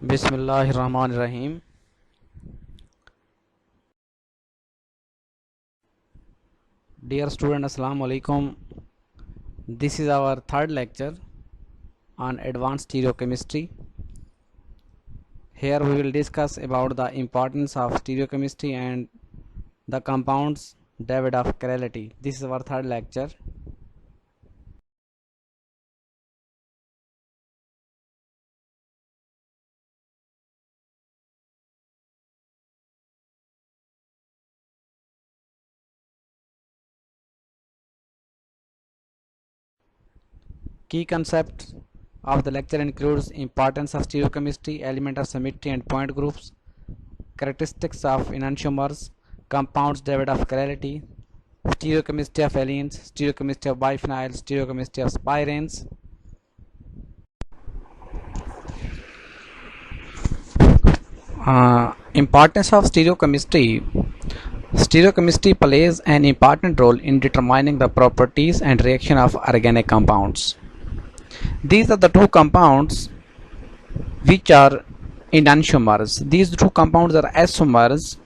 Bismillahirrahmanirrahim. Dear student, Assalamu alaikum. This is our third lecture on advanced stereochemistry. Here we will discuss about the importance of stereochemistry and the compounds derived of chirality. This is our third lecture. Key concepts of the lecture includes importance of stereochemistry, element of symmetry and point groups, characteristics of enantiomers, compounds derived of chirality, stereochemistry of allenes, stereochemistry of biphenyls, stereochemistry of spiranes. Importance of stereochemistry. Stereochemistry plays an important role in determining the properties and reaction of organic compounds. These are the two compounds which are enantiomers. These two compounds are isomers.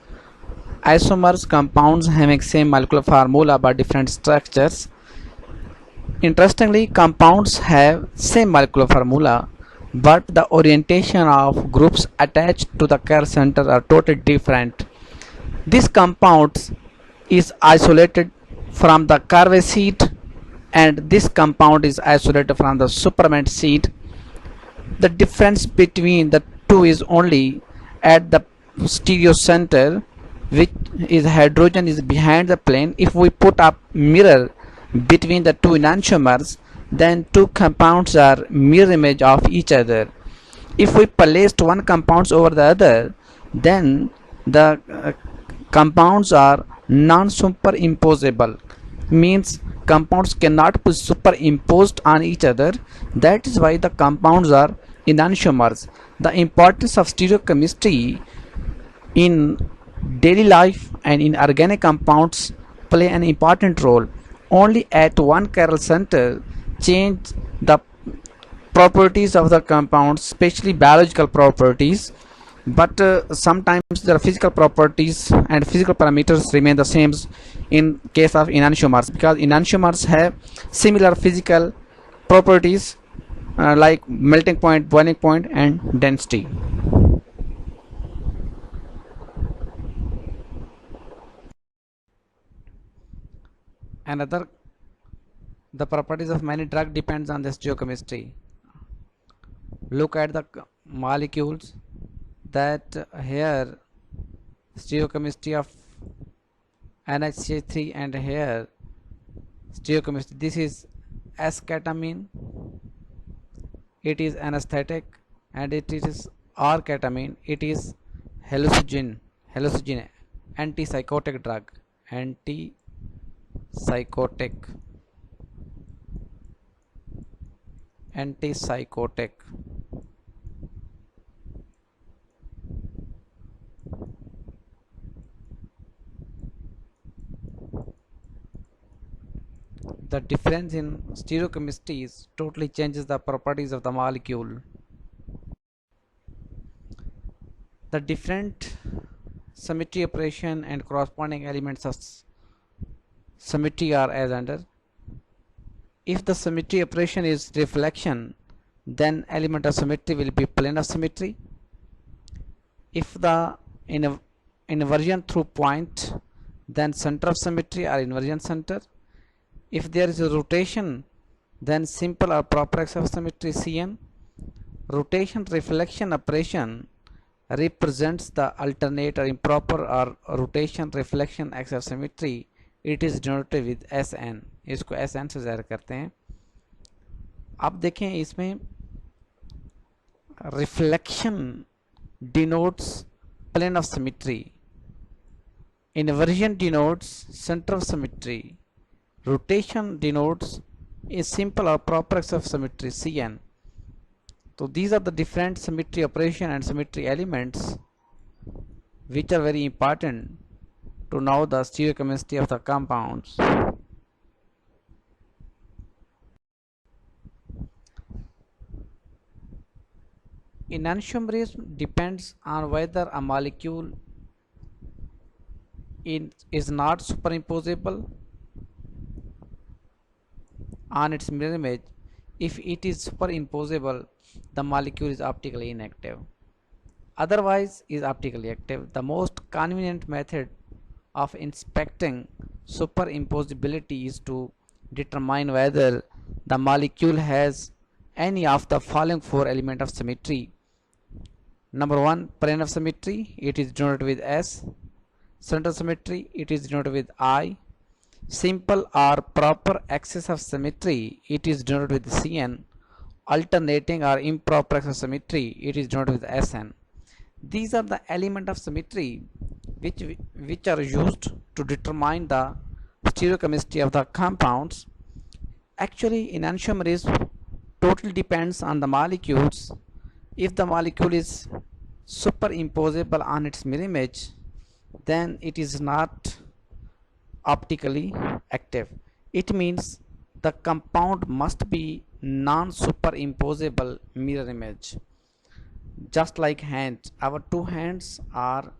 Isomers compounds having same molecular formula but different structures. Interestingly, compounds have same molecular formula but the orientation of groups attached to the chiral center are totally different. This compound is isolated from the Carvey sheet and this compound is isolated from the Superman sheet. The difference between the two is only at the stereo center, which is hydrogen is behind the plane. If we put a mirror between the two enantiomers, then two compounds are mirror image of each other. If we placed one compounds over the other, then the compounds are non-superimposable, means compounds cannot be superimposed on each other. That is why the compounds are enantiomers. The importance of stereochemistry in daily life and in organic compounds play an important role. Only at one chiral center change the properties of the compounds, especially biological properties, but sometimes the physical properties and physical parameters remain the same in case of enantiomers, because enantiomers have similar physical properties like melting point, boiling point and density. Another, the properties of many drugs depends on the stereochemistry. Look at the molecules that here stereochemistry of NHCH3 and here stereochemistry. This is S-ketamine, it is anesthetic, and it is R-ketamine, it is hallucinogen, antipsychotic drug, antipsychotic. The difference in stereochemistry is totally changes the properties of the molecule. The different symmetry operation and corresponding elements of symmetry are as under. If the symmetry operation is reflection, then element of symmetry will be plane of symmetry. If the inversion through point, then center of symmetry or inversion center. If there is a rotation, then simple or proper axis of symmetry Cn. Rotation reflection operation represents the alternate or improper or rotation reflection axis of symmetry. It is denoted with Sn. इसको Sn से ज़ाहिर करते हैं. अब देखें इसमें reflection denotes plane of symmetry, inversion denotes center of symmetry, rotation denotes a simple or proper axis of symmetry Cn. So these are the different symmetry operation and symmetry elements which are very important to know the stereochemistry of the compounds. Enantiomerism depends on whether a molecule is not superimposable on its mirror image. If it is superimposable, the molecule is optically inactive. Otherwise, is optically active. The most convenient method of inspecting superimposability is to determine whether the molecule has any of the following four elements of symmetry. Number one, plane of symmetry, it is denoted with S. Center symmetry, it is denoted with I. Simple or proper axis of symmetry, it is denoted with Cn. Alternating or improper axis of symmetry, it is denoted with Sn. These are the elements of symmetry which are used to determine the stereochemistry of the compounds. Actually, enantiomerism totally depends on the molecules. If the molecule is superimposable on its mirror image, then it is not optically active. It means the compound must be non-superimposable mirror image. Just like hands, our two hands are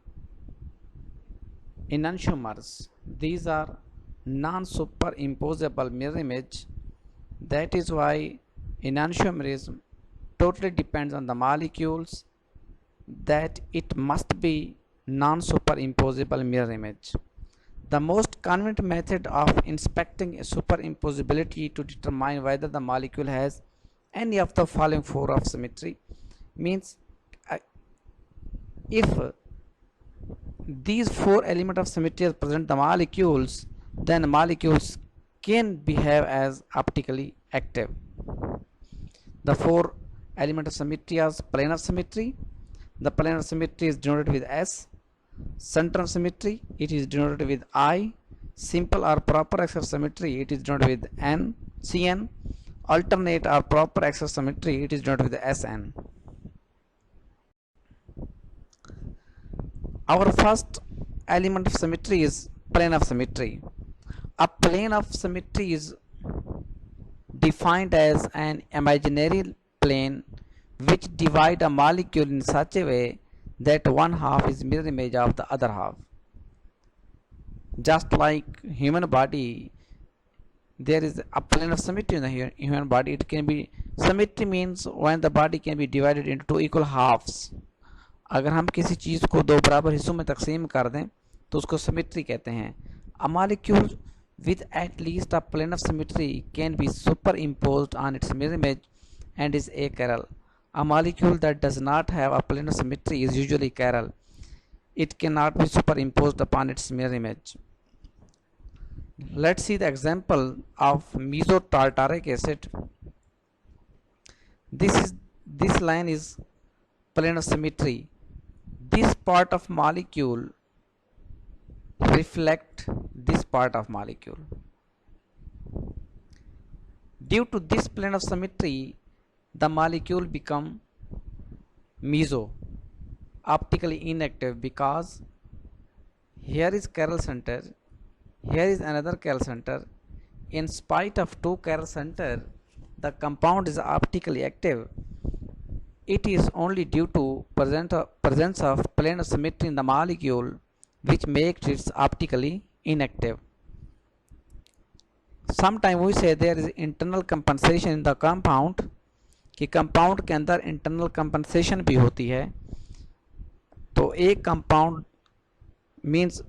enantiomers. These are non-superimposable mirror image. That is why enantiomerism totally depends on the molecules, that it must be non-superimposable mirror image. The most convenient method of inspecting superimposability to determine whether the molecule has any of the following four of symmetry means if these four elements of symmetry are present the molecules, then molecules can behave as optically active. The four elements of symmetry are plane of symmetry. The plane of symmetry is denoted with S. Center of symmetry, it is denoted with I. Simple or proper axis of symmetry, it is denoted with N, Cn. Alternate or proper axis of symmetry, it is denoted with Sn. Our first element of symmetry is plane of symmetry. A plane of symmetry is defined as an imaginary plane which divide a molecule in such a way that one half is mirror image of the other half. Just like human body, there is a plane of symmetry in the human body. It can be, symmetry means when the body can be divided into two equal halves. अगर हम किसी चीज़ को दो बराबर हिस्सों में तकसीम कर दें तो उसको सिमेट्री कहते हैं. A molecule with at least a plane of symmetry can be superimposed on its mirror image and is achiral. A molecule that does not have a plane of symmetry is usually chiral. It cannot be superimposed upon its mirror image. Let's see the example of mesotartaric acid. This line is plane of symmetry. This part of molecule reflect this part of molecule. Due to this plane of symmetry, the molecule become meso, optically inactive, because here is chiral center, here is another chiral center. In spite of two chiral center, the compound is optically active. It is only due to presence of plane of symmetry in the molecule which makes it optically inactive. Sometimes we say there is internal compensation in the compound, कि compound के अंदर internal compensation भी होती है. तो एक compound means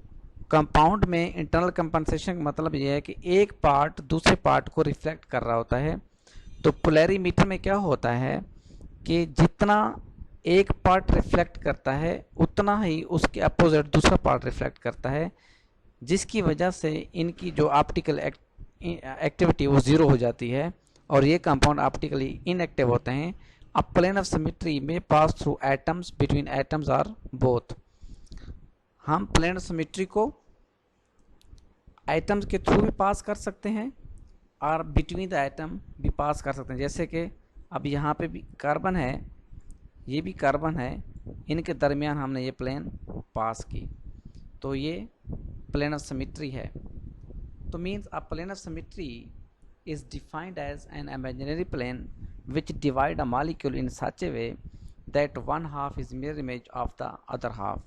compound में internal compensation का मतलब यह है कि एक पार्ट दूसरे पार्ट को रिफ्लेक्ट कर रहा होता है. तो पोलैरिमीटर में क्या होता है कि जितना एक पार्ट रिफ्लेक्ट करता है उतना ही उसके अपोजिट दूसरा पार्ट रिफ्लेक्ट करता है, जिसकी वजह से इनकी जो ऑप्टिकल एक्टिविटी वो ज़ीरो हो जाती है और ये कंपाउंड ऑप्टिकली इनएक्टिव होते हैं. अ प्लेन ऑफ सिमेट्री में pass through atoms between atoms are both. हम प्लेन ऑफ सिमेट्री को एटम्स के थ्रू भी पास कर सकते हैं और बिटवीन द एटम भी पास कर सकते हैं. जैसे कि अब यहाँ पे भी कार्बन है, ये भी कार्बन है, इनके दरमियान हमने ये प्लेन पास की, तो ये प्लेन ऑफ सिमेट्री है. तो means a plane of symmetry is defined as an imaginary plane which divide a molecule in such a way that one half is mirror image of the other half.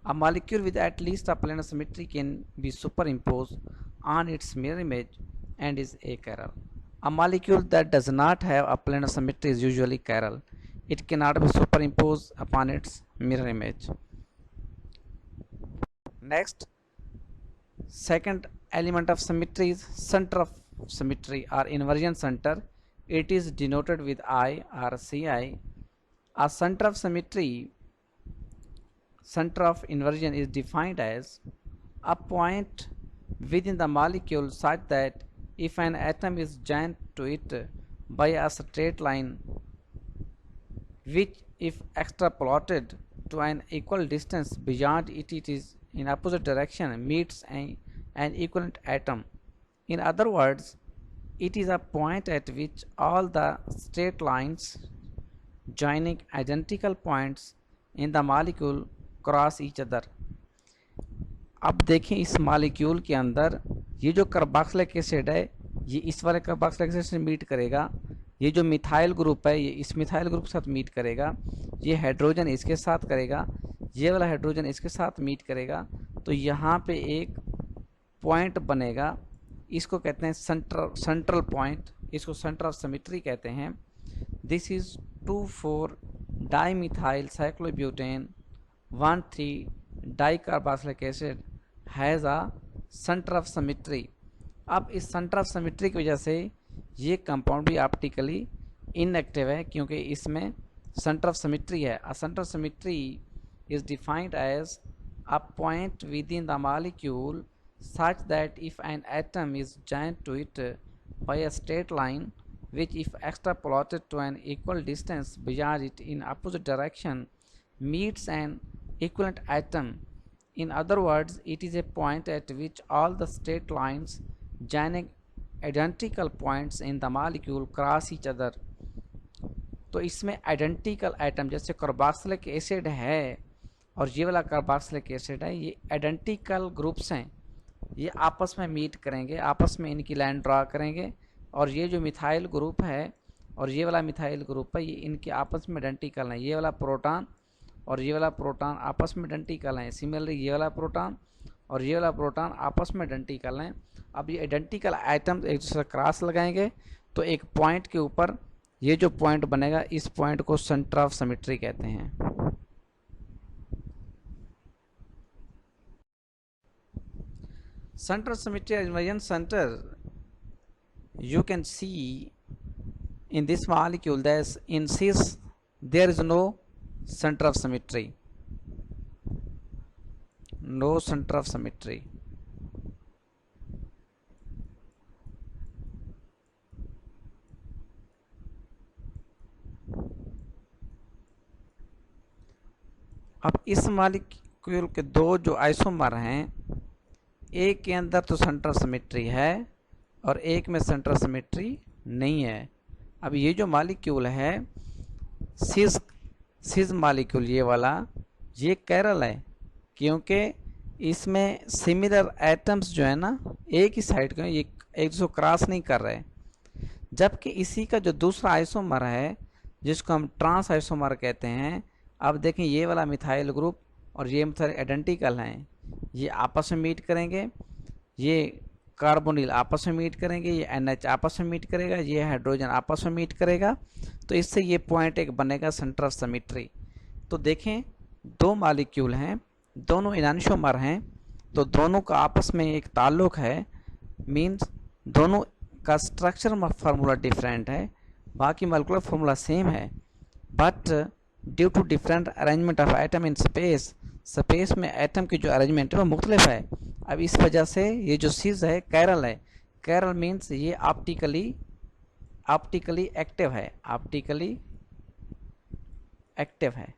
A molecule with at least a planar symmetry can be superimposed on its mirror image and is achiral. A molecule that does not have a planar symmetry is usually chiral. It cannot be superimposed upon its mirror image. Next, second element of symmetry is center of symmetry or inversion center. It is denoted with I or Ci. A center of symmetry, center of inversion, is defined as a point within the molecule such that if an atom is joined to it by a straight line, which if extrapolated to an equal distance beyond it, it is in opposite direction, meets an equivalent atom. In other words, it is a point at which all the straight lines joining identical points in the molecule cross each other. अब देखें इस molecule के अंदर ये जो carboxylic acid है ये इस वाले कार्बोक्सिलिक एसिड से मीट करेगा, ये जो मिथाइल ग्रुप है ये इस मिथाइल ग्रुप के साथ मीट करेगा, ये हाइड्रोजन इसके साथ करेगा, ये वाला हाइड्रोजन इसके साथ मीट करेगा, तो यहाँ पे एक पॉइंट बनेगा. इसको कहते हैं सेंट्रल पॉइंट, इसको सेंटर ऑफ सिमेट्री कहते हैं. This is 2,4 dimethyl cyclobutane 1,3 dicarboxylic acid has a centre of symmetry. अब इस सेंटर ऑफ सिमेट्री की वजह से ये कंपाउंड भी ऑप्टिकली इनएक्टिव है क्योंकि इसमें सेंटर ऑफ सिमेट्री है. A centre of symmetry is defined as a point within the molecule such that if an atom is joined to it by a straight line which if extrapolated to an equal distance beyond it in opposite direction meets an equivalent atom. In other words, it is a point at which all the straight lines joining identical points in the molecule cross each other. तो इसमें identical atom जैसे carboxylic acid है और ये वाला carboxylic acid है, ये identical groups हैं, ये आपस में मीट करेंगे, आपस में इनकी लाइन ड्रा करेंगे और ये जो मिथाइल ग्रुप है और ये वाला मिथाइल ग्रुप है ये इनके आपस में आइडेंटिकल हैं. ये वाला प्रोटॉन और ये वाला प्रोटॉन आपस में आइडेंटिकल हैं. सिमिलरली ये वाला प्रोटॉन और ये वाला प्रोटॉन आपस में आइडेंटिकल हैं. अब ये आइडेंटिकल आइटम एक दूसरे क्रॉस लगाएंगे तो एक पॉइंट के ऊपर ये जो पॉइंट बनेगा इस पॉइंट को सेंटर ऑफ सिमेट्री कहते हैं. Center of symmetry or inversion center, you can see in this molecule that in cis there is no center of symmetry, no center of symmetry. अब इस मॉलिक्यूल के दो जो आइसोमर हैं, एक के अंदर तो सेंटर ऑफ सिमेट्री है और एक में सेंटर ऑफ सिमेट्री नहीं है. अब ये जो मॉलिक्यूल है सिस मॉलिक्यूल ये वाला ये कैरल है क्योंकि इसमें सिमिलर एटम्स जो है ना एक ही साइड के ये एक दूसरे को क्रॉस नहीं कर रहे, जबकि इसी का जो दूसरा आइसोमर है जिसको हम ट्रांस आइसोमर कहते हैं. अब देखें ये वाला मिथाइल ग्रुप और ये मिथाइल आइडेंटिकल हैं, ये आपस में मीट करेंगे, ये कार्बोनिल आपस में मीट करेंगे, ये NH आपस में मीट करेगा, ये हाइड्रोजन आपस में मीट करेगा, तो इससे ये पॉइंट एक बनेगा सेंटर ऑफ सिमेट्री. तो देखें दो मॉलिक्यूल हैं, दोनों एनांशोमर हैं, तो दोनों का आपस में एक ताल्लुक है, मीन्स दोनों का स्ट्रक्चर फार्मूला डिफरेंट है, बाकी मॉलिक्यूलर फार्मूला सेम है, but due to different arrangement of atom in space में एटम की जो अरेंजमेंट है वो मुख्तलिफ है. अब इस वजह से ये जो सीज है कैरल है. कैरल मीन्स ये ऑप्टिकली एक्टिव है, ऑप्टिकली एक्टिव है.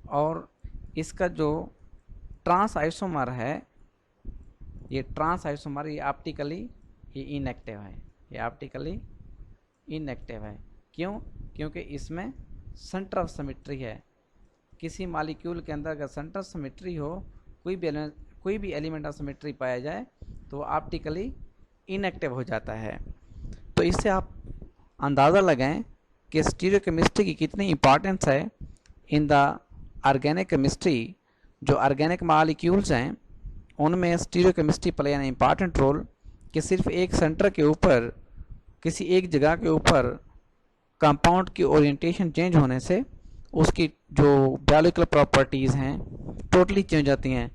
और इसका जो ट्रांस आइसोमर है ये ट्रांस आइसोमर ये ऑप्टिकली इनएक्टिव है, ये ऑप्टिकली इनएक्टिव है. क्यों? क्योंकि इसमें सेंटर ऑफ सिमेट्री है. किसी मॉलिक्यूल के अंदर अगर सेंटर ऑफ सिमेट्री हो, कोई भी एलिमेंट ऑफ सिमेट्री पाया जाए तो वो ऑप्टिकली इनएक्टिव हो जाता है. तो तो इससे आप अंदाज़ा लगाएं कि स्टीरियोकेमिस्ट्री की कितनी इम्पॉर्टेंस है इन द ऑर्गेनिक केमिस्ट्री। जो ऑर्गेनिक मॉलिक्यूल्स हैं उनमें stereochemistry play an important role, कि सिर्फ एक सेंटर के ऊपर, किसी एक जगह के ऊपर कंपाउंड की ओरिएंटेशन चेंज होने से उसकी जो बायोलॉजिकल प्रॉपर्टीज़ हैं टोटली चेंज जाती हैं,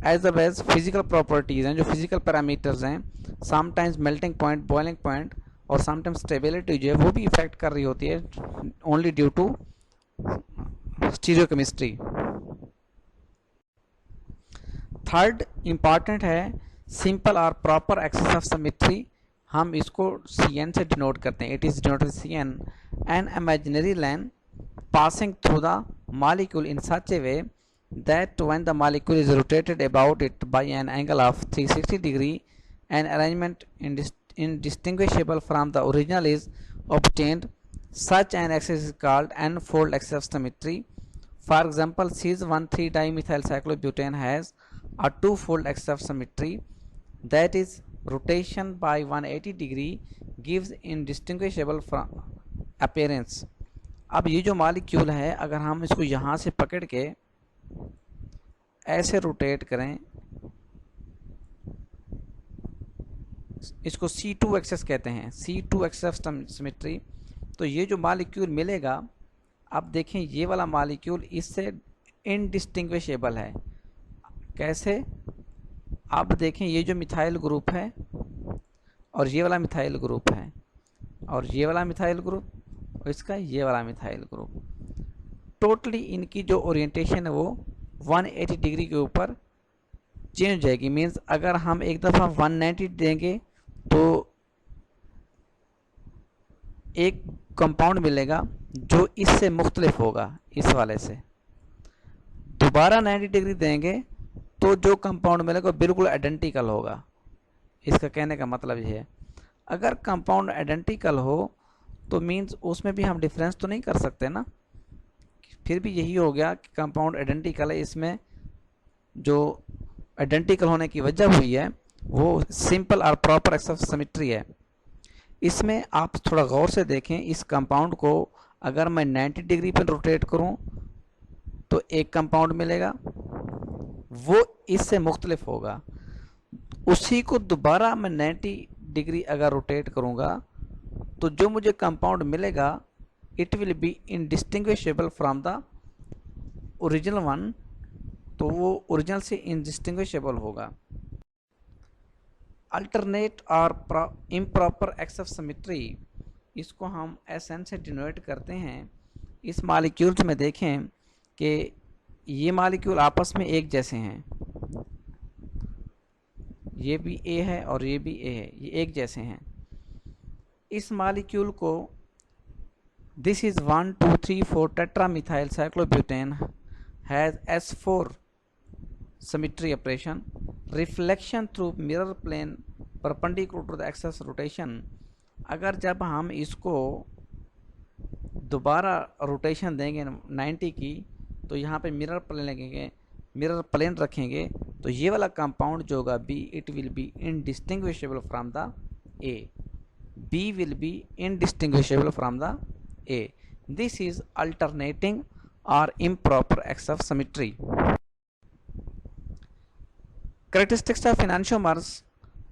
as well as physical properties हैं, जो फिजिकल पैरामीटर्स हैं, sometimes melting point, boiling point और समटाइम्स स्टेबिलिटी जो है वो भी इफेक्ट कर रही होती है only due to stereochemistry. Third important है सिंपल और प्रॉपर एक्सेस ऑफ सिमेट्री। हम इसको CN से डिनोट करते हैं। It is denoted CN, an imaginary line passing through the molecule in such a way that when the molecule is rotated about it by an angle of 360 degree, an arrangement indistinguishable from the original is obtained. Such an axis is called n-fold axis of symmetry. For example, cis-1,3-dimethylcyclobutane has a two-fold axis of symmetry, that is, rotation by 180 degree gives indistinguishable from appearance. अब ये जो molecule है, अगर हम इसको यहाँ से पकड़ के ऐसे रोटेट करें, इसको C2 एक्सेस कहते हैं, C2 एक्सेस ऑफ सिमेट्री, तो ये जो मॉलिक्यूल मिलेगा, अब देखें ये वाला मॉलिक्यूल इससे इनडिस्टिंग्विशेबल है। कैसे? आप देखें ये जो मिथाइल ग्रुप है और ये वाला मिथाइल ग्रुप है और ये वाला मिथाइल ग्रुप और इसका ये वाला मिथाइल ग्रुप, टोटली इनकी जो ओरिएंटेशन है वो 180 डिग्री के ऊपर चेंज हो जाएगी। मीन्स अगर हम एक दफ़ा 190 देंगे तो एक कंपाउंड मिलेगा जो इससे मुख्तलिफ होगा, इस वाले से। दोबारा 90 डिग्री देंगे तो जो कंपाउंड मिलेगा बिल्कुल आइडेंटिकल होगा। इसका कहने का मतलब ये है, अगर कंपाउंड आइडेंटिकल हो तो मीन्स उसमें भी हम डिफरेंस तो नहीं कर सकते ना। फिर भी यही हो गया कि कंपाउंड आइडेंटिकल है, इसमें जो आइडेंटिकल होने की वजह हुई है वो सिंपल और प्रॉपर एक्सेस ऑफ सिमेट्री है। इसमें आप थोड़ा गौर से देखें, इस कंपाउंड को अगर मैं 90 डिग्री पर रोटेट करूं तो एक कंपाउंड मिलेगा, वो इससे मुख्तलिफ होगा। उसी को दोबारा मैं 90 डिग्री अगर रोटेट करूंगा तो जो मुझे कंपाउंड मिलेगा it will be indistinguishable from the original one, तो वो ओरिजिनल से इनडिस्टिंग्विशेबल होगा। अल्टरनेट और इम्प्रॉपर एक्सेस ऑफ सिमेट्री, इसको हम SN से डिनोट करते हैं। इस मॉलिक्यूल्स में देखें कि ये मॉलिक्यूल आपस में एक जैसे हैं, ये भी A है और ये भी A है, ये एक जैसे हैं। इस मॉलिक्यूल को this is 1 2 3 4 tetramethyl cyclobutane has S4 symmetry operation, reflection through mirror plane perpendicular to the axis rotation. अगर जब हम इसको दोबारा रोटेशन देंगे 90 की, तो यहाँ पे मिरर प्लेन लगेंगे, मिरर प्लेन रखेंगे, तो ये वाला कंपाउंड जो होगा B, it will be indistinguishable from the A. B will be indistinguishable from the A. This is alternating or improper axis of symmetry. Characteristics of enantiomers,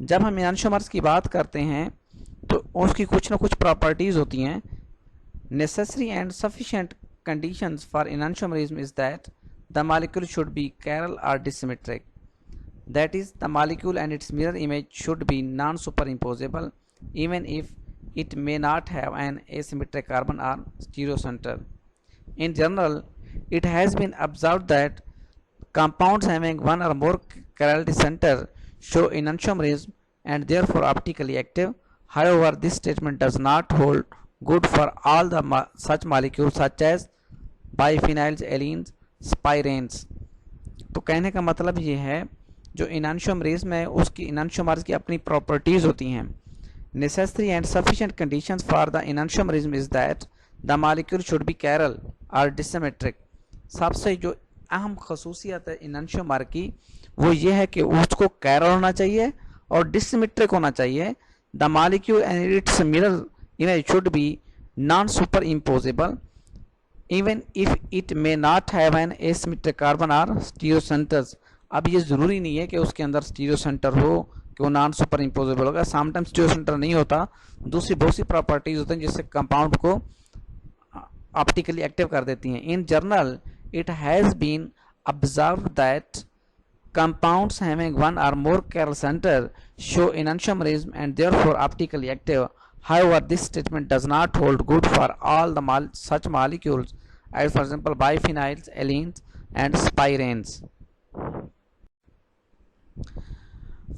जब हम enantiomers की बात करते हैं तो उसकी कुछ ना कुछ प्रॉपर्टीज़ होती हैं। Necessary and sufficient conditions for enantiomerism is that the molecule should be chiral or dissymmetric. That is, the molecule and its mirror image should be non-superimposable, even if it may not have an asymmetric carbon or stereocenter. In general, it has been observed that compounds having one or more chirality center show enantiomerism and therefore optically active. However, this statement does not hold good for all the such molecules such as biphenyls, allenes, spirenes. तो कहने का मतलब ये है, जो enantiomerism है उसकी enantiomers की अपनी प्रॉपर्टीज़ होती हैं। Necessary and sufficient conditions for the enantiomerism is that the molecule should be chiral or dissymmetric. सबसे जो अहम खसूसियत है enantiomer की वो ये है कि उसको chiral होना चाहिए और dissymmetric होना चाहिए, The molecule and its mirror image should be non-superimposable, even if it may not have an asymmetric carbon or stereocenters. अब ये ज़रूरी नहीं है कि उसके अंदर स्टीरियो सेंटर हो कि वो नॉन सुपर इम्पोजेबल होगा, समटाइम्स स्टीरियो सेंटर नहीं होता, दूसरी बहुत सी प्रॉपर्टीज होती हैं जिससे कंपाउंड को ऑप्टिकली एक्टिव कर देती हैं. In general it has been observed that compounds having one or more chiral center show enantiomerism and therefore optically active. However, this statement does not hold good for all the such molecules as, for example, biphenyls, allenes, and spiranes.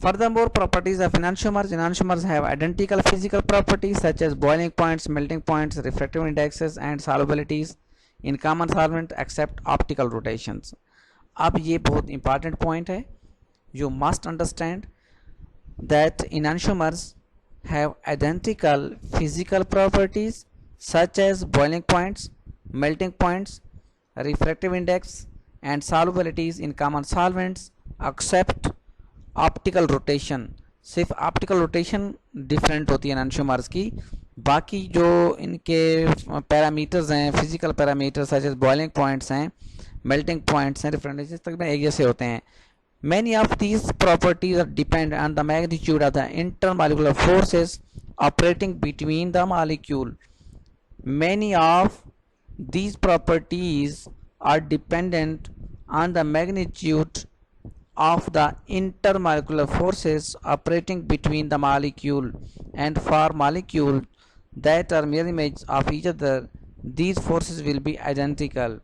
Furthermore, properties of enantiomers. Enantiomers have identical physical properties such as boiling points, melting points, refractive indexes, and solubilities in common solvent except optical rotations. अब ये बहुत important point है. You must understand that enantiomers have identical physical properties such as boiling points, melting points, refractive index, and solubilities in common solvents except optical rotation. सिर्फ optical rotation different होती है enantiomers की, बाकी जो इनके parameters हैं, physical parameters such as boiling points हैं, melting points हैं, डिफरेंट तक में एक जैसे होते हैं. Many of these properties are depend on the magnitude of the intermolecular forces operating between the molecule. Many of these properties are dependent on the magnitude of the intermolecular forces operating between the molecule, and for molecules that are mirror images of each other, these forces will be identical.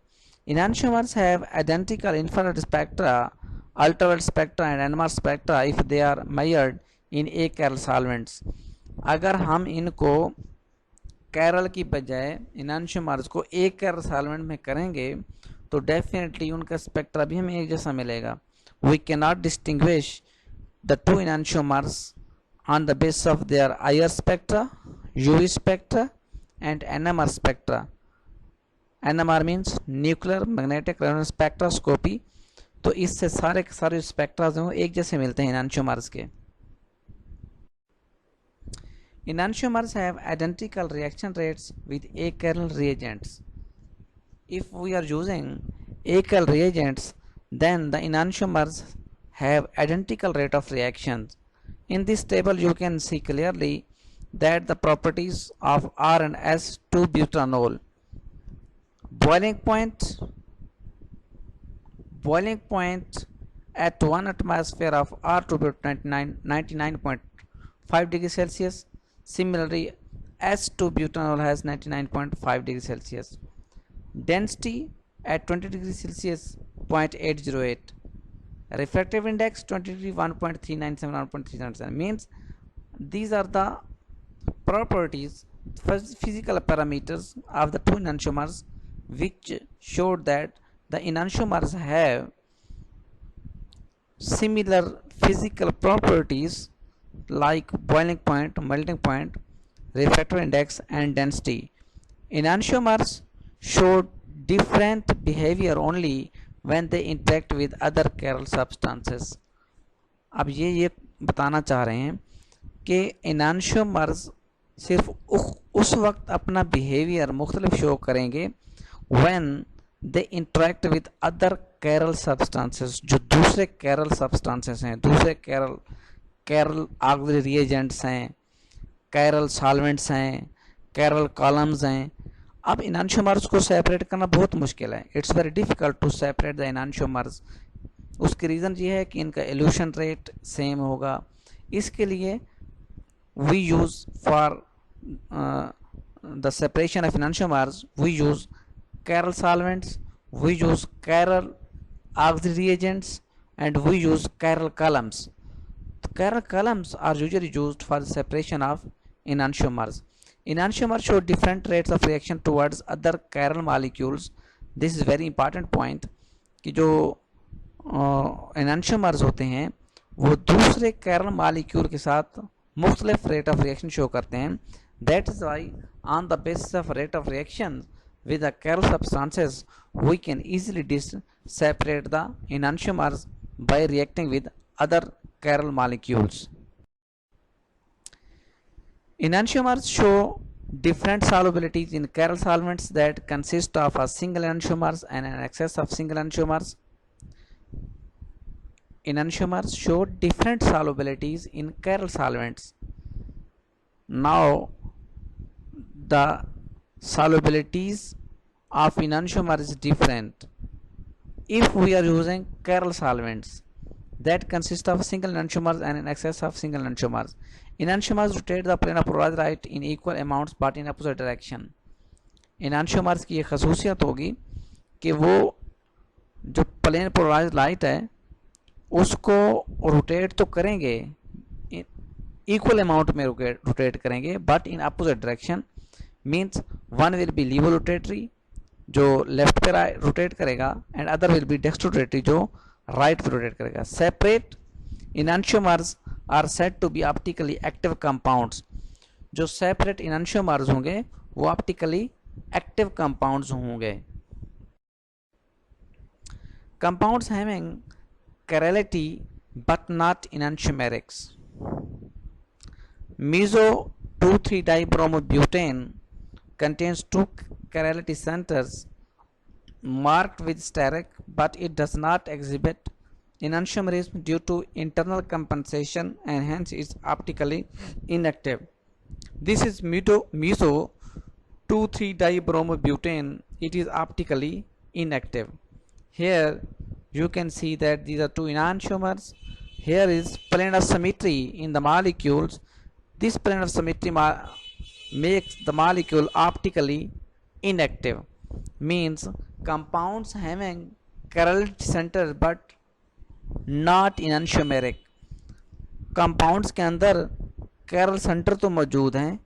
Enantiomers have identical infrared spectra, ultraviolet spectra and NMR spectra if they are measured in achiral solvents. अगर हम इनको Carol की बजाय enantiomers को achiral solvent में करेंगे तो definitely उनका स्पेक्ट्रा भी हमें एक जैसा मिलेगा. We cannot distinguish the two enantiomers on the basis of their IR spectra, UV spectra, and NMR spectra. NMR means nuclear magnetic resonance spectroscopy. तो इससे सारे के सारे स्पेक्ट्रा जो एक जैसे मिलते हैं enantiomers के. Enantiomers have identical reaction rates with achiral reagents. If we are using achiral reagents, then the enantiomers have identical rate of reactions. In this table you can see clearly that the properties of R and S2-butanol. Boiling point at 1 atmosphere of R2-butanol 99.5 degrees Celsius. Similarly, S2-butanol has 99.5 degrees Celsius. Density at 20 degrees Celsius 0.808. Refractive index 20 degree 1.397 1.397. Means these are the properties, physical parameters of the two enantiomers which showed that the enantiomers have similar physical properties like boiling point, melting point, refractive index and density. Enantiomers showed different behavior only when they interact with other chiral substances. अब ये बताना चाह रहे हैं कि enantiomers सिर्फ उस वक्त अपना behavior मुख्तलिफ शो करेंगे when they interact with other chiral substances, जो दूसरे chiral substances हैं, दूसरे chiral auxiliary reagents हैं, chiral solvents हैं, chiral columns हैं. अब enantiomers को सेपरेट करना बहुत मुश्किल है. It's very difficult to separate the enantiomers. उसकी रीज़न ये है कि इनका एल्यूशन रेट सेम होगा. इसके लिए we use for the separation of enantiomers we use chiral solvents, we use chiral auxiliary reagents, and we use chiral columns. The chiral columns are usually used for the separation of enantiomers. Enantiomers show different rates of reaction towards other chiral molecules. This is very important point कि जो enantiomers होते हैं वो दूसरे chiral molecule के साथ मुख्तलिफ rate of reaction show करते हैं. That is why on the basis of rate of reaction with the chiral substances we can easily separate the enantiomers by reacting with other chiral molecules. Enantiomers show different solubilities in chiral solvents that consist of a single enantiomers and an excess of single enantiomers. Enantiomers show different solubilities in chiral solvents. Now, the solubilities of enantiomer is different. If we are using chiral solvents that consist of single enantiomers and an excess of single enantiomers, enantiomers rotate the plane of polarized light in equal amounts but in opposite direction. enantiomers की ये खसूसियत होगी कि वो जो plane polarised light है उसको rotate तो करेंगे, इक्वल अमाउंट में रोटेट करेंगे but in opposite direction. Means one will be laevo rotatory जो लेफ्ट पे रोटेट करेगा and other will be dextro rotatory जो राइट पे रोटेट करेगा. Separate enantiomers are said to be optically active compounds. जो सेपरेट enantiomers होंगे वो optically active compounds होंगे. Compounds having chirality but not enantiomerics. Meso 2,3-dibromobutane contains two chirality centers marked with steric, but it does not exhibit enantiomerism due to internal compensation and hence is optically inactive. This is meso 2,3-dibromobutane. It is optically inactive. Here you can see that these are two enantiomers. Here is plane of symmetry in the molecules. This plane of symmetry makes the molecule optically inactive. Means compounds having chirality center but not enantiomeric. compounds के अंदर chiral center तो मौजूद हैं.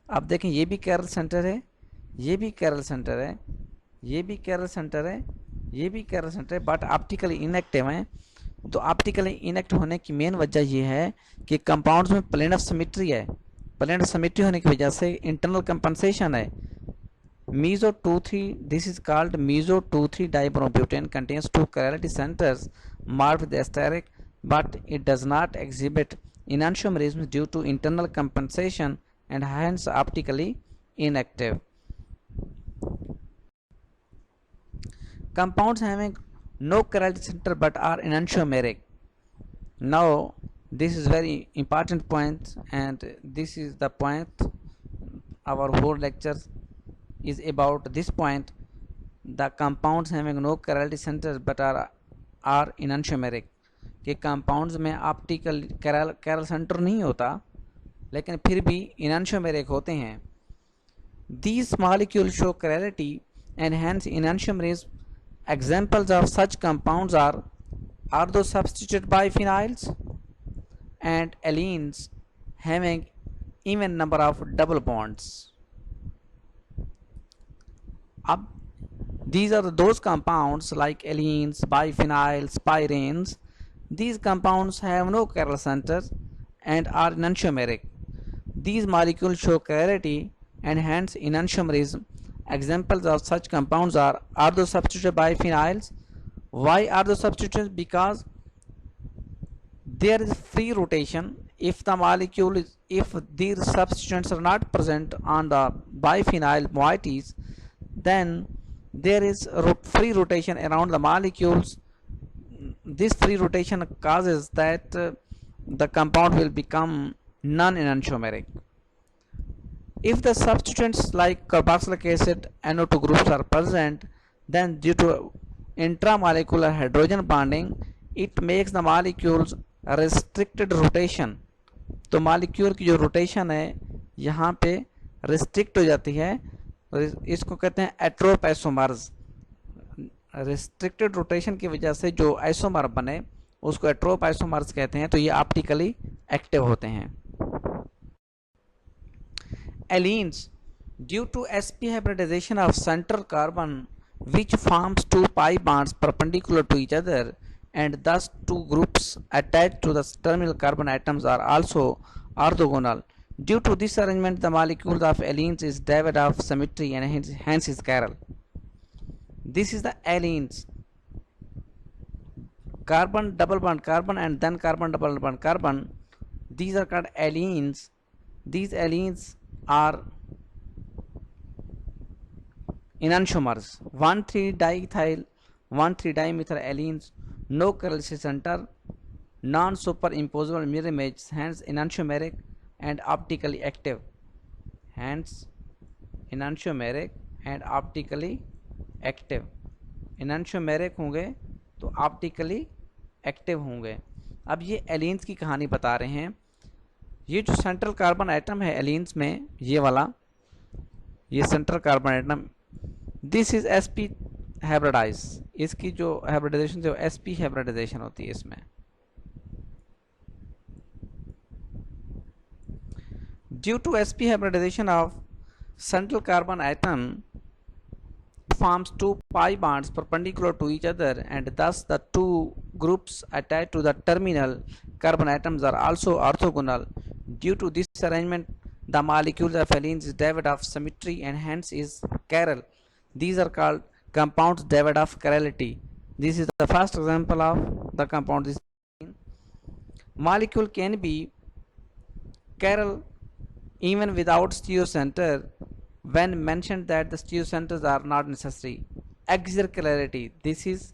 आप देखें ये भी chiral center है, ये भी chiral center है, ये भी chiral center है, ये भी chiral center है बट ऑप्टिकली इनएक्टिव हैं. तो ऑप्टिकली इनएक्टिव होने की मेन वजह ये है कि कंपाउंड्स में प्लेन ऑफ सिमेट्री है. प्लेन ऑफ सिमेट्री होने की वजह से इंटरनल कंपनसेशन है. meso 2,3 this is called meso 2,3-dibromobutane contains two chirality centers marked with asterisk but it does not exhibit enantiomerism due to internal compensation and hence optically inactive. Compounds having no chirality center but are enantiomeric. Now this is very important point and this is the point our whole lecture is about this point. The compounds having no chirality center but are enantiomeric. कि compounds में optical chiral center नहीं होता लेकिन फिर भी enantiomeric होते हैं. These molecules show chirality and hence enantiomerism. Examples of such compounds are those substituted biphenyls and allenes having even number of double bonds. These are those compounds like allenes, biphenyls, pyrenes. These compounds have no chiral center and are enantiomeric. These molecules show chirality and hence enantiomerism. Examples of such compounds are those substituted biphenyls. Why are those substituted? Because there is free rotation. If the molecule is, if these substituents are not present on the biphenyl moieties, then there is free rotation around the molecules. This free rotation causes that the compound will become non-enantiomeric. If the substituents like carboxylic acid NO2 groups are present, then due to intramolecular hydrogen bonding, it makes the molecules restricted rotation. तो molecule की जो rotation है यहाँ पे restrict हो जाती है. इसको कहते हैं एट्रोप आइसोमर्स. रिस्ट्रिक्टेड रोटेशन की वजह से जो आइसोमर बने उसको एट्रोप आइसोमर्स कहते हैं. तो ये ऑप्टिकली एक्टिव होते हैं. Allenes, due to sp hybridization of central carbon which forms two pi bonds perpendicular to each other and thus two groups attached to the terminal carbon atoms are also orthogonal. Due to this arrangement, the molecules of allenes is devoid of symmetry and hence is chiral. This is the allenes. Carbon double bond carbon and then carbon double bond carbon. These are called allenes These allenes are enantiomers. 1,3-diethyl 1,3-dimethyl no chiral center, non-superimposable mirror image, hence enantiomeric and optically active. Hence enantiomeric and optically active. enantiomeric होंगे तो optically active होंगे। अब ये एलिन्स की कहानी बता रहे हैं। ये जो सेंट्रल कार्बन एटम है एलिन्स में, ये वाला, ये central carbon atom, this is sp hybridize. इसकी जो हाइब्रिडाइजेशन जो sp हाइब्रिडाइजेशन होती है इसमें। Due to sp hybridization of central carbon atom forms two pi bonds perpendicular to each other, and thus the two groups attached to the terminal carbon atoms are also orthogonal. Due to this arrangement, the molecules of allenes is devoid of symmetry and hence is chiral. These are called compounds devoid of chirality. This is the first example of the compound. This molecule can be chiral even without stereocenter when mentioned that the stereocenters are not necessary. Axial chirality, this is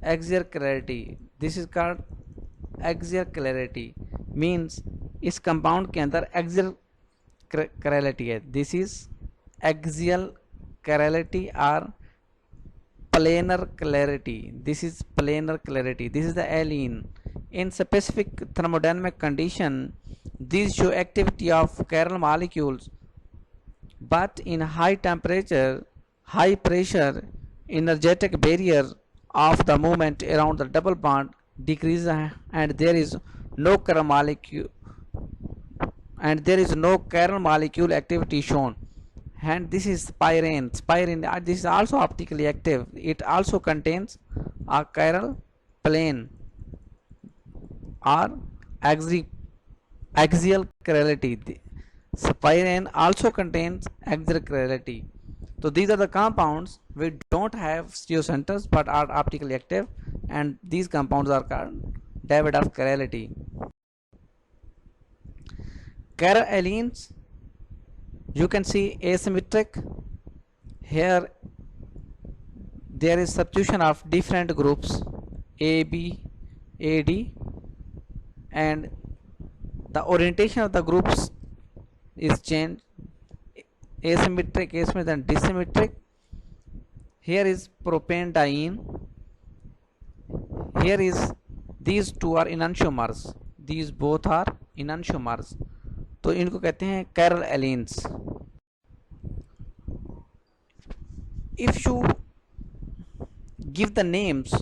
axial chirality, this is called axial chirality, means इस compound के अंदर axial chirality है। this is axial chirality or planar clarity. This is planar clarity. This is the allene. In specific thermodynamic condition, these show activity of chiral molecules, but in high temperature, high pressure, energetic barrier of the movement around the double bond decreases and there is no chiral molecule activity shown. And this is spirane. This is also optically active. It also contains a chiral plane or axial chirality. Spirane also contains axial chirality. So these are the compounds which don't have stereocenters but are optically active, and these compounds are called devoid of chirality. Chiral allenes, you can see asymmetric. Here there is substitution of different groups AB, AD, and the orientation of the groups is changed. Asymmetric, and dissymmetric. Here is propane-diene. Here is, these two are enantiomers. These both are enantiomers. तो इनको कहते हैं chiral allenes. If you give the names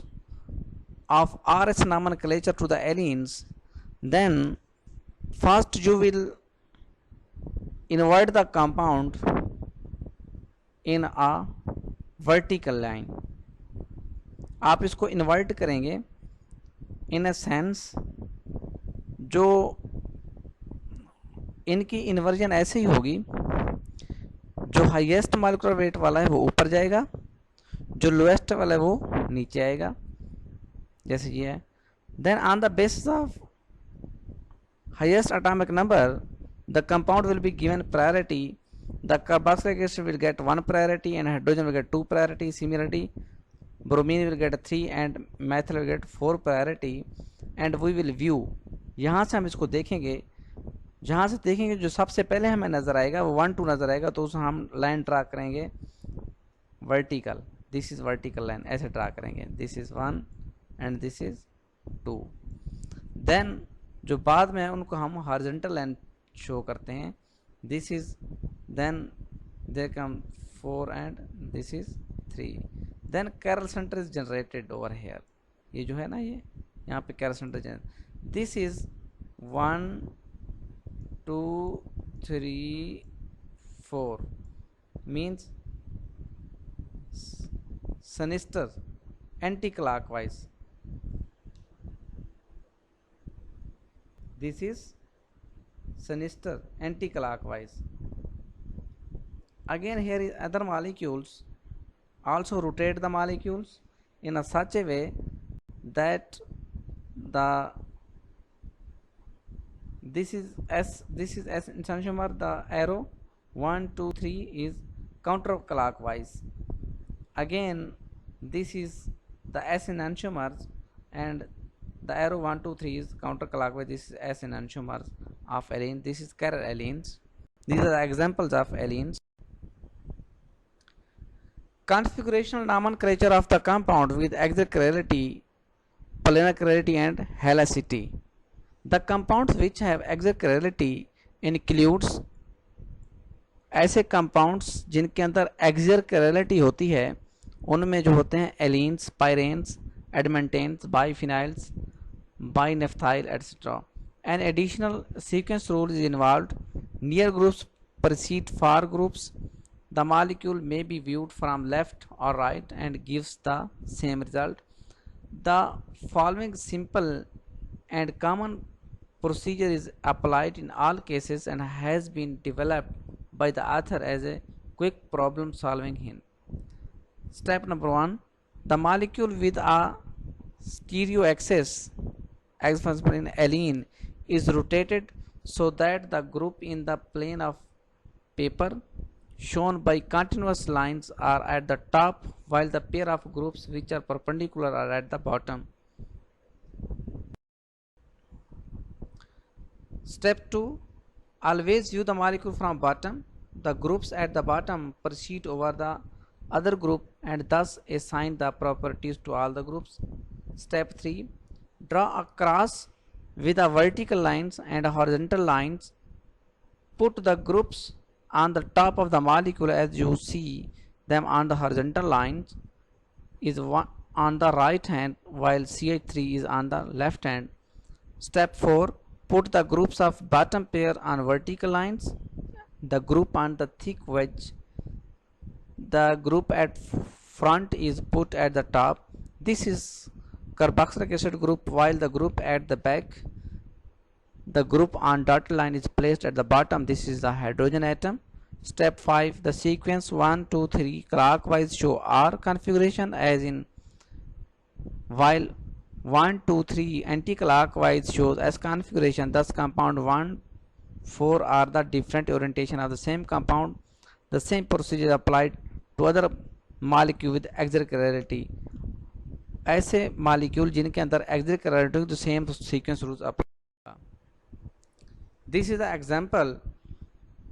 of RS nomenclature to the allenes, then first you will invert the compound in a vertical line. आप इसको invert करेंगे in a sense, जो इनकी inversion ऐसे ही होगी, जो हाईएस्ट मॉलिक्यूलर वेट वाला है वो ऊपर जाएगा, जो लोएस्ट वाला है वो नीचे आएगा, जैसे ये है. Then on the basis of highest atomic number, the compound will be given priority. The carboxylic acid will get 1 priority and hydrogen will get 2 priority. Similarly, bromine will get 3 and methyl will get 4 priority. And we will view, यहाँ से हम इसको देखेंगे, जहाँ से देखेंगे जो सबसे पहले हमें नज़र आएगा वो 1 2 नज़र आएगा, तो उसे हम लाइन ड्रा करेंगे vertical. This is vertical line, ऐसे ड्रा करेंगे. This is 1 and this is 2. Then जो बाद में है उनको हम हॉरिजॉन्टल लाइन शो करते हैं. This is, then they come 4 and this is 3. Then chiral centre is generated over here. ये जो है ना, ये यहाँ पे chiral centre. This is 1 2 3 4 means sinister anti-clockwise. This is sinister anti-clockwise. Again here is other molecules also rotate the molecules in a such a way that the This is S enantiomer. The arrow 1 2 3 is counterclockwise. Again this is the S enantiomers, and the arrow 1 2 3 is counterclockwise. This is S enantiomers of alene. This is chiral allenes. These are the examples of allenes. Configurational nomenclature of the compound with exact chirality, planar chirality and halicity. The compounds which have exact chirality includes ऐसे compounds जिनके अंदर axial chirality होती है, उनमें जो होते हैं allenes, spiranes, adamantanes, biphenyls, binaphthyl et cetera. An additional sequence rule is involved. Near groups precede far groups. The molecule may be viewed from left or right and gives the same result. The following simple and common procedure is applied in all cases and has been developed by the author as a quick problem solving hint. Step number 1. The molecule with a stereo axis, as for example in allene, is rotated so that the group in the plane of paper shown by continuous lines are at the top, while the pair of groups which are perpendicular are at the bottom. Step 2. Always view the molecule from bottom. The groups at the bottom precede over the other group and thus assign the properties to all the groups. Step 3. Draw a cross with a vertical lines and horizontal lines. Put the groups on the top of the molecule as you see them on the horizontal lines is on the right hand while CH3 is on the left hand. Step 4. Put the groups of bottom pair on vertical lines, the group on the thick wedge. The group at front is put at the top. This is carboxylic acid group, while the group at the back, the group on dotted line, is placed at the bottom. This is the hydrogen atom. Step 5. The sequence 1 2 3 clockwise show R configuration as in, while 1 2 3 anti-clockwise shows S configuration. Thus compound 1 4 are the different orientation of the same compound. The same procedure is applied to other molecule with exact chirality. ऐसे molecule जिनके अंदर exact chirality the same sequence rules apply. This is the example.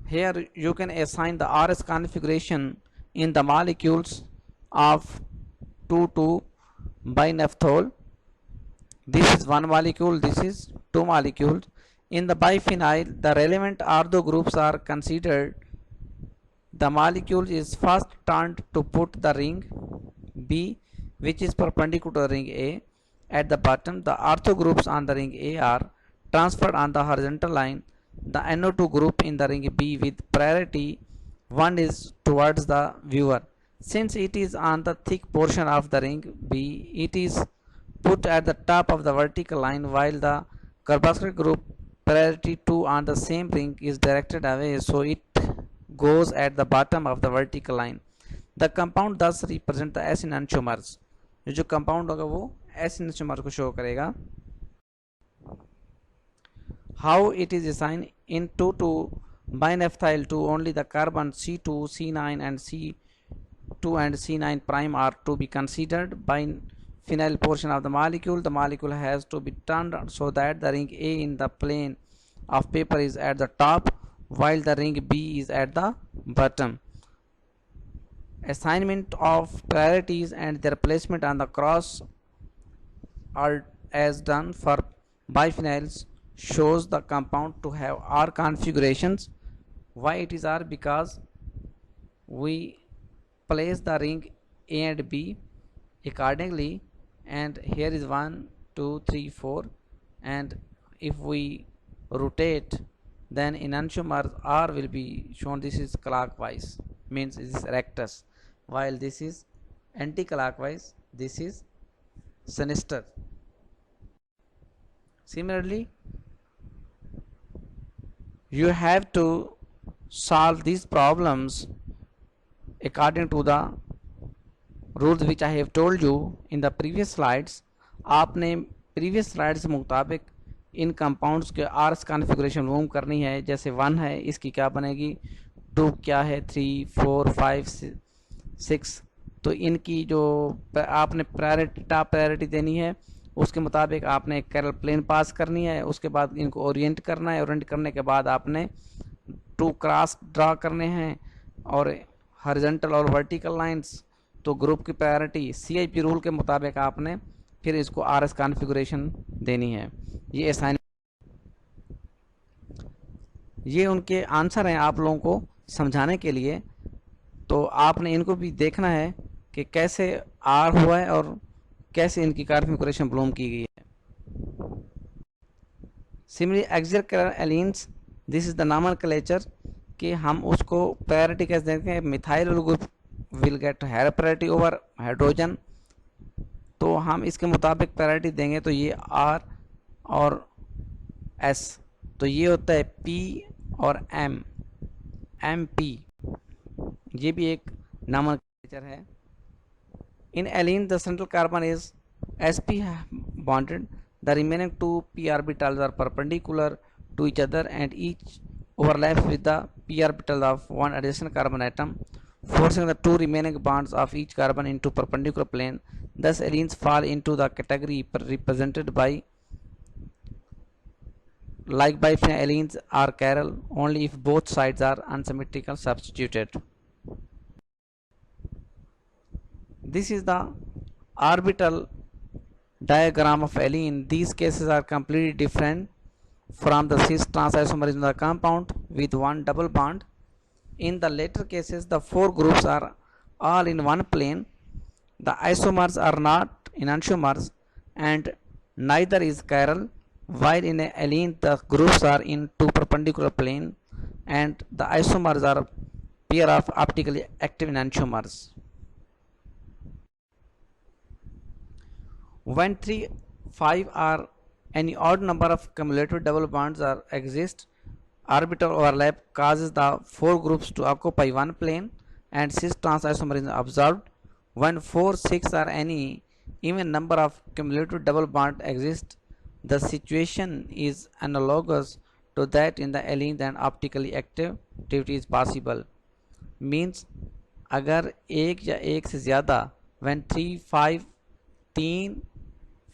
Here you can assign the RS configuration in the molecules of 2,2 binephthol. This is one molecule, this is two molecules. In the biphenyl, the relevant ortho groups are considered. The molecule is first turned to put the ring B, which is perpendicular to ring A, at the bottom. The ortho groups on the ring A are transferred on the horizontal line. The NO2 group in the ring B with priority 1 is towards the viewer. Since it is on the thick portion of the ring B, it is put at the top of the vertical line, while the carboxylic group priority 2 on the same ring is directed away, so it goes at the bottom of the vertical line. The compound thus represent the S enantiomers. जो compound होगा वो S enantiomer को show करेगा. How it is assigned? In 2,2 binephthyl 2, only the carbon C2, C9 and C2 and C9 prime are to be considered. Biphenyl portion of the molecule has to be turned so that the ring A in the plane of paper is at the top, while the ring B is at the bottom. Assignment of priorities and their placement on the cross are as done for biphenyls shows the compound to have R configurations. Why it is R? Because we place the ring A and B accordingly, and here is 1 2 3 4, and if we rotate, then enantiomer R will be shown. This is clockwise, means this is rectus, while this is anti-clockwise, this is sinister. Similarly, you have to solve these problems according to the rules which I have told you in the previous slides. आपने previous slides के मुताबिक इन compounds के hours configuration move करनी है, जैसे 1 है इसकी क्या बनेगी, 2 क्या है, 3 4 5 6, तो इनकी जो आपने प्रायोरिटी टॉप प्रायोरिटी देनी है उसके मुताबिक आपने एक कैरल प्लेन पास करनी है। उसके बाद इनको ओरिएंट करना है, ओरिएंट करने के बाद आपने 2 क्रॉस ड्रा करने हैं और हॉरिजॉन्टल और वर्टिकल लाइंस। तो ग्रुप की प्रायोरिटी CIP रूल के मुताबिक आपने फिर इसको RS कॉन्फ़िगरेशन देनी है। ये असाइन, ये उनके आंसर हैं आप लोगों को समझाने के लिए। तो आपने इनको भी देखना है कि कैसे R हुआ है और कैसे इनकी कॉन्फ़िगरेशन ब्लूम की गई है। Similarly axial chiral allenes, this is the nomenclature कि हम उसको प्रायोरिटी कैसे देते हैं। Methyl group will get higher priority over hydrogen, तो हम इसके मुताबिक प्रायोरिटी देंगे। तो ये R और S, तो ये होता है P और MP, ये भी एक नॉमेनक्लेचर है। In allene the central carbon is sp bonded, the remaining 2 p orbitals are perpendicular to each other and each overlaps with the p orbital of one adjacent carbon atom, forcing the 2 remaining bonds of each carbon into perpendicular plane. Thus allenes fall into the category represented by like biphenyl allenes or chiral only if both sides are unsymmetrical substituted. This is the orbital diagram of allene. These cases are completely different from the cis trans isomerism of the compound with one double bond. In the later cases, the 4 groups are all in one plane. The isomers are not enantiomers and neither is chiral, while in a allene the groups are in 2 perpendicular plane and the isomers are pair of optically active enantiomers. When 3 5 or any odd number of cumulative double bonds are exist, orbital overlap causes the 4 groups to occupy one plane and cis trans isomerism observed. When 4 6 or any even number of cumulative double bonds exist, the situation is analogous to that in the allene and optically activity is possible. Means अगर एक या एक से ज़्यादा when 3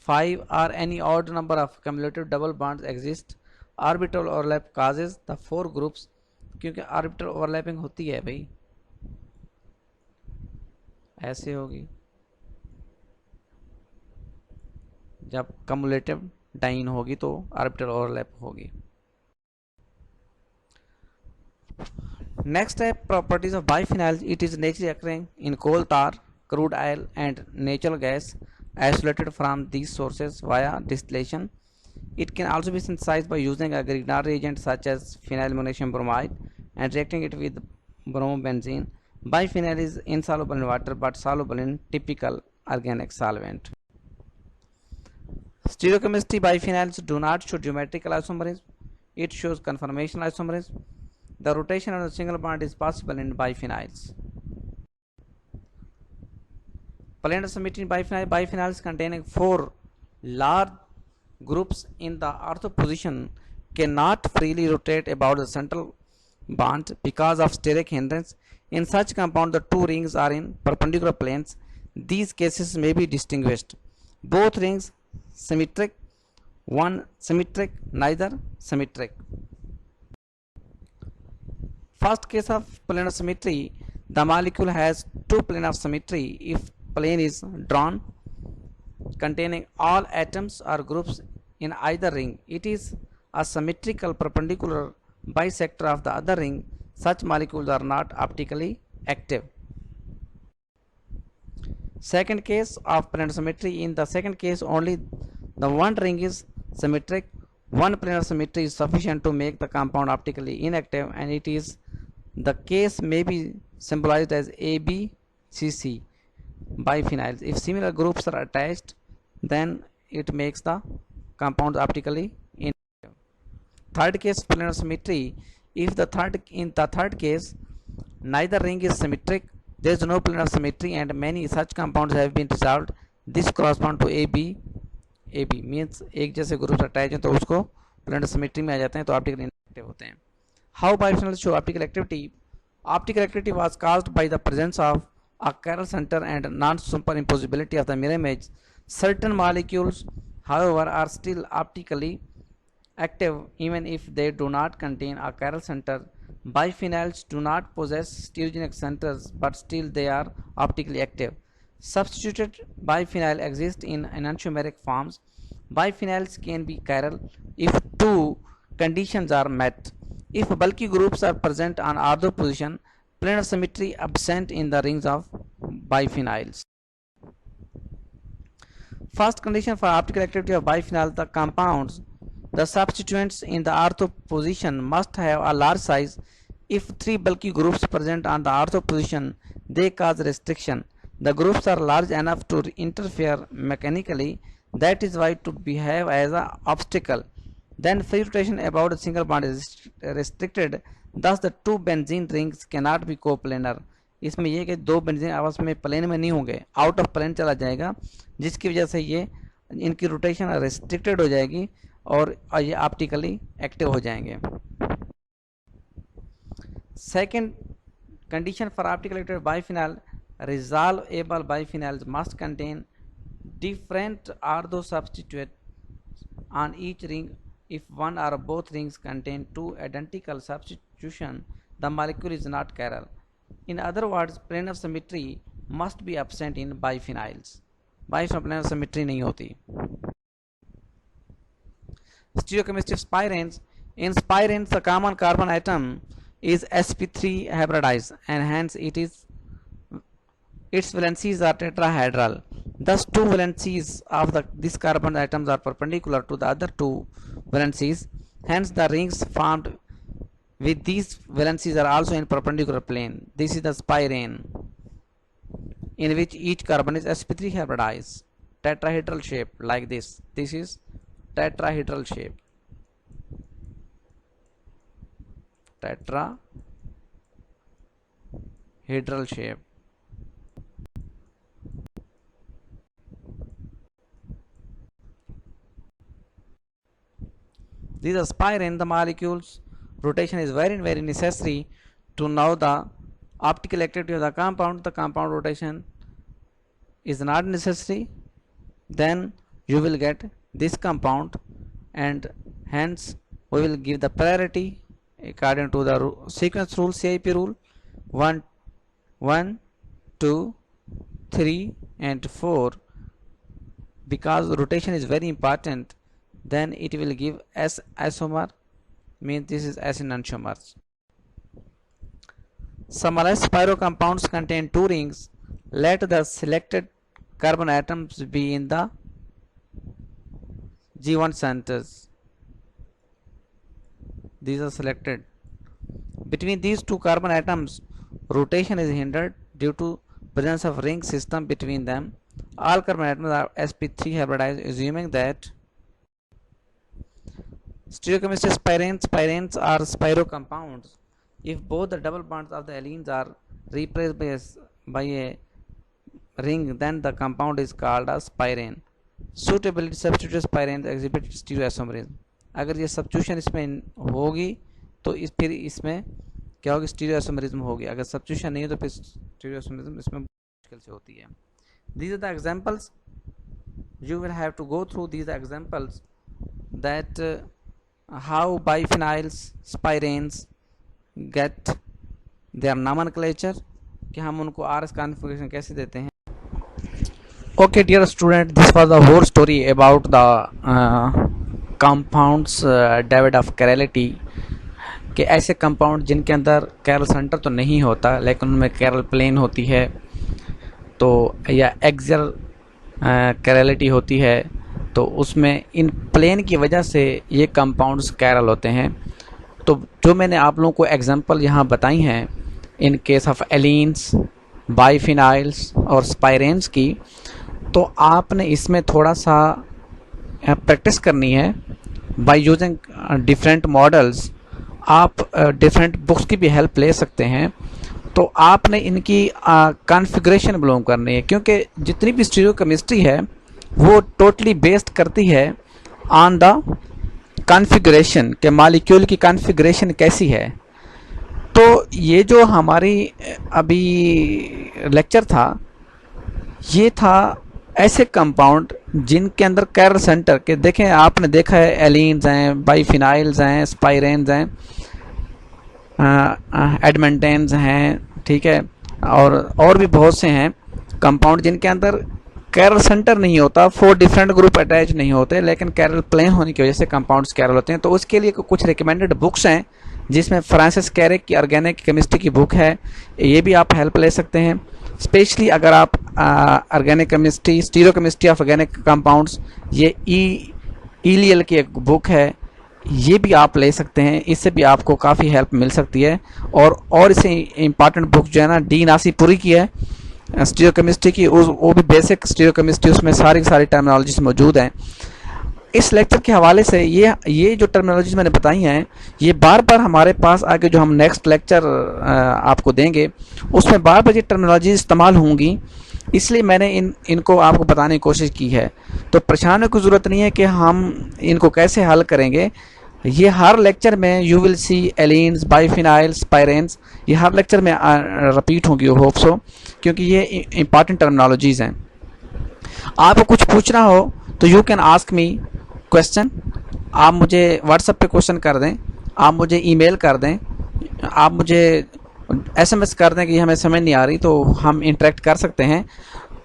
5 or any odd number of cumulative double bonds exist, orbital overlap causes the 4 groups, क्योंकि orbital overlapping होती है भाई, ऐसे होगी जब cumulative डाइन होगी तो orbital overlap होगी। Next है properties of biphenyls. It is naturally occurring in coal tar, crude oil and natural gas isolated from these sources via distillation. It can also be synthesized by using a Grignard reagent such as phenyl bromide and reacting it with bromobenzene. Biphenyl is insoluble in water but soluble in typical organic solvent. Stereochemistry, biphenyls do not show geometrical isomerism, it shows conformational isomerism. The rotation of a single bond is possible in biphenyls. Planar symmetry in biphenyls containing 4 large groups in the ortho position cannot freely rotate about the central bond because of steric hindrance. In such compound, the 2 rings are in perpendicular planes. These cases may be distinguished: both rings symmetric, one symmetric, neither symmetric. First case of planar symmetry, the molecule has 2 planar symmetry if plane is drawn containing all atoms or groups in either ring. It is a symmetrical perpendicular bisector of the other ring. Such molecules are not optically active. Second case of planar symmetry, in the second case only the one ring is symmetric. One planar symmetry is sufficient to make the compound optically inactive, and it is the case may be symbolized as ABCC biphenyls. If similar groups are attached, then it makes the compound optically inactive. Third case planar symmetry, if in the third case neither ring is symmetric, there is no planar symmetry and many such compounds have been resolved. This corresponds to A B means एक जैसे groups attach हैं तो उसको planar symmetry में आ जाते हैं तो optical inactive होते हैं. How biphenyls show optical activity? Optical activity was caused by the presence of a chiral center and non-superimposability of the mirror image. Certain molecules, however, are still optically active even if they do not contain a chiral center. Biphenyls do not possess stereogenic centers, but still they are optically active. Substituted biphenyl exist in enantiomeric forms. Biphenyls can be chiral if two conditions are met. If bulky groups are present on ortho position, planar symmetry absent in the rings of biphenyls. First condition for optical activity of biphenyl, the compounds, the substituents in the ortho position must have a large size. If three bulky groups present on the ortho position, they cause restriction. The groups are large enough to interfere mechanically. That is why to behave as an obstacle. Then free rotation about a single bond is restricted. Thus the two benzene rings cannot be coplanar. इसमें यह कि दो benzene आपस में plane में नहीं होंगे, out of plane चला जाएगा, जिसकी वजह से ये इनकी रोटेशन रेस्ट्रिक्टेड हो जाएगी और ये ऑप्टिकली एक्टिव हो जाएंगे. Second condition for optical active biphenyl, resolvable biphenyls must contain different ortho substituents on each ring. If one or both rings contain two identical substitution, the molecule is not chiral. In other words, planar symmetry must be absent in biphenyls. Biphenyl planar symmetry नहीं होती. Stereochemistry of spirenes. In spirenes, the common carbon atom is sp3 hybridized, and hence its valencies are tetrahedral. Thus, two valencies of these carbon atoms are perpendicular to the other two valencies. Hence, the rings formed with these valencies are also in perpendicular plane. This is the spirene, in which each carbon is sp3 hybridized, tetrahedral shape like this. This is tetrahedral shape. Tetrahedral shape. These are spirene. The molecules rotation is very necessary to know the optical activity of the compound. The compound rotation is not necessary, then you will get this compound, and hence we will give the priority according to the sequence rule, CIP rule, 1, 2, 3 and 4. Because rotation is very important, then it will give S isomer, means this is S enantiomers. Some less spiro compounds contain two rings. Let the selected carbon atoms be in the G1 centers. These are selected. Between these two carbon atoms, rotation is hindered due to presence of ring system between them. All carbon atoms are sp3 hybridized, assuming that stereochemistry spirenes are spiro compounds. If both the double bonds of the allenes are replaced by a ring, then the compound is called a spirene. Suitability substitute spirenes exhibit stereoisomerism. अगर ये substitution इसमें होगी तो फिर इसमें क्या होगी, stereoisomerism होगी. अगर substitution नहीं है तो फिर stereoisomerism इसमें मुश्किल से होती है. These are the examples. You will have to go through these examples that how biphenyls, spirenes get their nomenclature, कि हम उनको RS configuration कैसे देते हैं. Okay, dear student, this was the whole story about the compounds derived of chirality. कि ऐसे compound जिनके अंदर कैरल सेंटर तो नहीं होता लेकिन उनमें कैरल प्लेन होती है, तो या एक्सियल कैरलिटी होती है, तो उसमें इन प्लेन की वजह से ये कंपाउंड्स कैरल होते हैं. तो जो मैंने आप लोगों को एग्जांपल यहाँ बताई हैं इन केस ऑफ एलीन्स, बाइफिनाइल्स और स्पाइरेन्स की, तो आपने इसमें थोड़ा सा प्रैक्टिस करनी है बाय यूजिंग डिफरेंट मॉडल्स. आप डिफरेंट बुक्स की भी हेल्प ले सकते हैं. तो आपने इनकी कॉन्फ़िगरेशन बिलोंग करनी है, क्योंकि जितनी भी स्टीरियो केमिस्ट्री है वो टोटली बेस्ड करती है ऑन द कॉन्फ़िगरेशन के मॉलिक्यूल की कॉन्फ़िगरेशन कैसी है। तो ये जो हमारी अभी लेक्चर था, ये था ऐसे कंपाउंड जिनके अंदर कैरल सेंटर के, देखें आपने देखा है एलीन्स हैं, बाइफिनाइल्स हैं, स्पाइरेन्स हैं, एडमेंटेन्स हैं, ठीक है, और भी बहुत से हैं कंपाउंड जिनके अंदर कैरल सेंटर नहीं होता, 4 डिफरेंट ग्रुप अटैच नहीं होते, लेकिन कैरल प्लेन होने की वजह से कंपाउंड्स कैरल होते हैं। तो उसके लिए कुछ रिकमेंडेड बुक्स हैं, जिसमें फ्रांसिस कैरिक की ऑर्गेनिक केमिस्ट्री की बुक है, ये भी आप हेल्प ले सकते हैं। स्पेशली अगर आप organic chemistry, stereochemistry of organic compounds, ये ईलियल की एक बुक है, ये भी आप ले सकते हैं, इससे भी आपको काफ़ी हेल्प मिल सकती है। और इससे इम्पॉर्टेंट बुक जो है ना, डी नासीपुरी की है स्टीरियोकेमिस्ट्री की, वो भी बेसिक स्टीरियोकेमिस्ट्री, उसमें सारी टर्मिनोलॉजीज मौजूद हैं। इस लेक्चर के हवाले से ये जो टर्मिनोलॉजीज मैंने बताई हैं, ये बार बार हमारे पास आगे जो हम नेक्स्ट लेक्चर आपको देंगे उसमें बार बार ये टर्मिनोलॉजी इस्तेमाल होंगी, इसलिए मैंने इनको आपको बताने की कोशिश की है। तो परेशान होने की ज़रूरत नहीं है कि हम इनको कैसे हल करेंगे। ये हर लेक्चर में यू विल सी एलीन्स, बाइफिनाइल्स, स्पाइरेन्स, ये हर लेक्चर में रिपीट होंगी, होप सो, क्योंकि ये इंपॉर्टेंट टर्मिनोलॉजीज़ हैं। आपको कुछ पूछना हो तो you can ask me question. आप मुझे व्हाट्सएप पे क्वेश्चन कर दें, आप मुझे ईमेल कर दें, आप मुझे एसएमएस कर दें कि हमें समझ नहीं आ रही, तो हम इंटरेक्ट कर सकते हैं।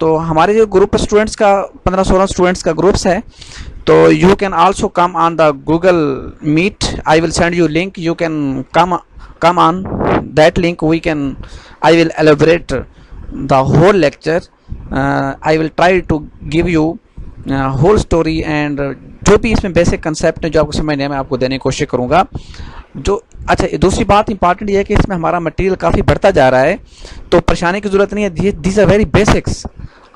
तो हमारे जो ग्रुप स्टूडेंट्स का 15-16 स्टूडेंट्स का ग्रुप्स है, तो you can also come on the Google Meet, I will send you link, you can come on that link, I will elaborate the whole lecture, I will try to give you whole story, and जो भी इसमें basic concept है जो आपको समझने में आपको देने की कोशिश करूँगा। अच्छा, दूसरी बात इंपॉर्टेंट ये है कि इसमें हमारा मटेरियल काफ़ी बढ़ता जा रहा है, तो परेशानी की ज़रूरत नहीं है। दीज आर वेरी बेसिक्स,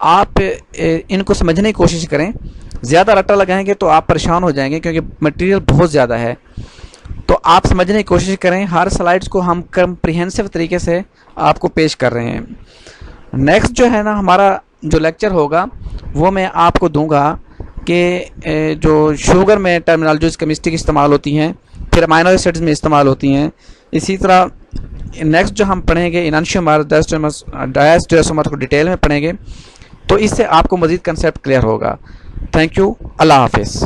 आप इनको समझने की कोशिश करें। ज़्यादा रट्टा लगाएंगे तो आप परेशान हो जाएंगे, क्योंकि मटेरियल बहुत ज़्यादा है। तो आप समझने की कोशिश करें, हर स्लाइड्स को हम कम्प्रिहेंसिव तरीके से आपको पेश कर रहे हैं। नेक्स्ट जो है ना हमारा जो लेक्चर होगा, वो मैं आपको दूंगा कि जो शुगर में टर्मिनोलॉजीज केमिस्ट्री की इस्तेमाल होती हैं, फिर अमाइनो एसिड्स में इस्तेमाल होती हैं। इसी तरह नेक्स्ट जो हम पढ़ेंगे इनांशियोमर, डायस्टेरियोमर को डिटेल में पढ़ेंगे, तो इससे आपको मज़ीद कंसेप्ट क्लियर होगा। थैंक यू, अल्लाह हाफिज़।